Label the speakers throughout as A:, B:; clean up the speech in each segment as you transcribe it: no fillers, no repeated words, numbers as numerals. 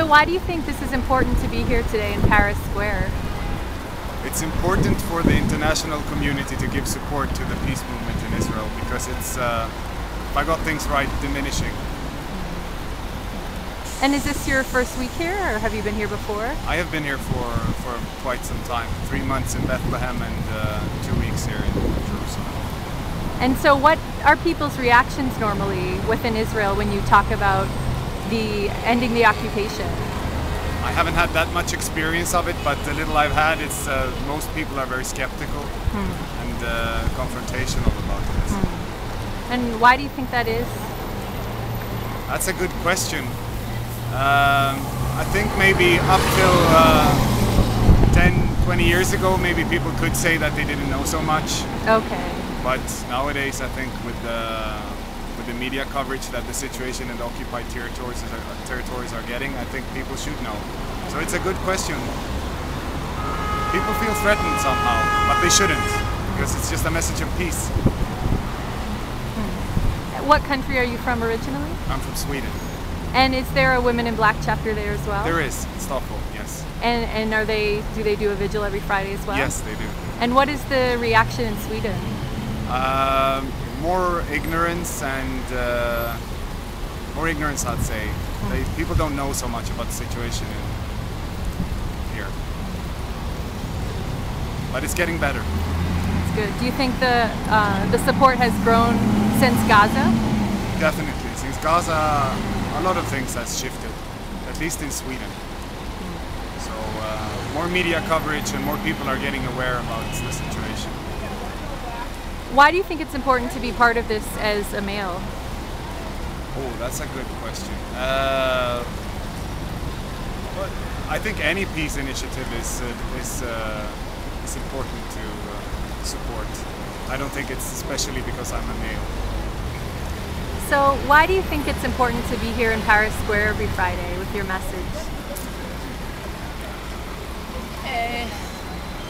A: So why do you think this is important to be here today in Paris Square?
B: It's important for the international community to give support to the peace movement in Israel because it's, if I got things right, diminishing.
A: And is this your first week here, or have you been here before?
B: I have been here for quite some time. 3 months in Bethlehem and 2 weeks here in Jerusalem.
A: And so what are people's reactions normally within Israel when you talk about ending the occupation?
B: I haven't had that much experience of it, but the little I've had, it's most people are very skeptical and confrontational about it.
A: And why do you think that is?
B: That's a good question. I think maybe up till 10, 20 years ago, maybe people could say that they didn't know so much.
A: Okay.
B: But nowadays, I think with the media coverage that the situation in the occupied territories are getting, I think people should know. So it's a good question. People feel threatened somehow, but they shouldn't, because it's just a message of peace.
A: What country are you from originally?
B: I'm from Sweden.
A: And is there a Women in Black chapter there as well?
B: There is, in Stockholm, yes.
A: And do they do a vigil every Friday as well?
B: Yes, they do.
A: And what is the reaction in Sweden?
B: More ignorance and more ignorance, I'd say. People don't know so much about the situation here, but it's getting better.
A: That's good. Do you think the support has grown since Gaza?
B: Definitely, since Gaza, a lot of things has shifted, at least in Sweden. So more media coverage and more people are getting aware about the situation.
A: Why do you think it's important to be part of this as a male?
B: Oh, that's a good question. But I think any peace initiative is important to support. I don't think it's especially because I'm a male.
A: So why do you think it's important to be here in Paris Square every Friday with your message?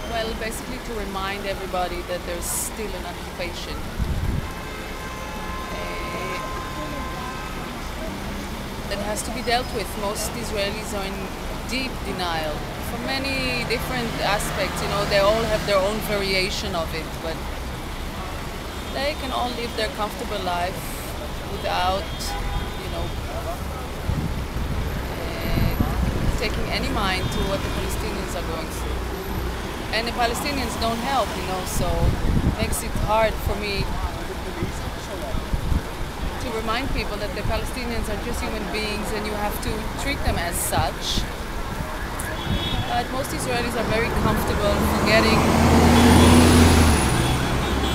C: Well, basically to remind everybody that there's still an occupation. That has to be dealt with. Most Israelis are in deep denial for many different aspects. You know, they all have their own variation of it, but they can all live their comfortable life without, you know, taking any mind to what the Palestinians are going through. And the Palestinians don't help, you know, so it makes it hard for me to remind people that the Palestinians are just human beings and you have to treat them as such. But most Israelis are very comfortable forgetting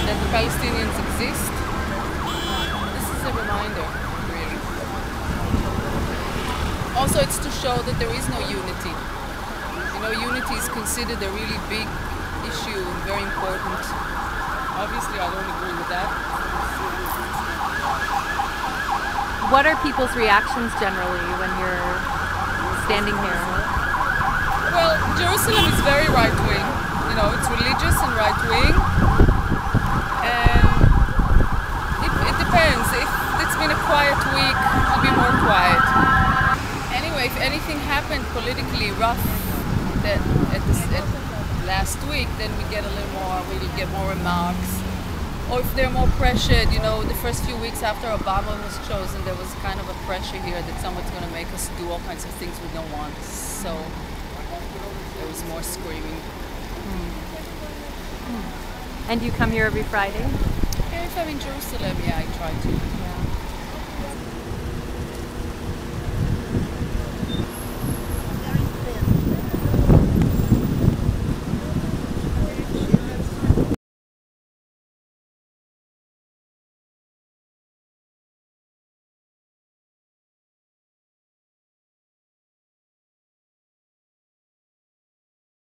C: that the Palestinians exist. This is a reminder, really. Also, it's to show that there is no unity. You know, unity is considered a really big issue and very important. Obviously, I don't agree with that.
A: What are people's reactions generally when you're standing here?
C: Well, Jerusalem is very right-wing. You know, it's religious and right-wing. And it depends. If it's been a quiet week, it'll be more quiet. Anyway, if anything happened politically rough at last week, then we'll get more remarks. Or if they're more pressured, you know, the first few weeks after Obama was chosen, there was kind of a pressure here that someone's going to make us do all kinds of things we don't want. So there was more screaming.
A: And do you come here every Friday?
C: If I'm in Jerusalem, yeah, I try to.
A: Yeah.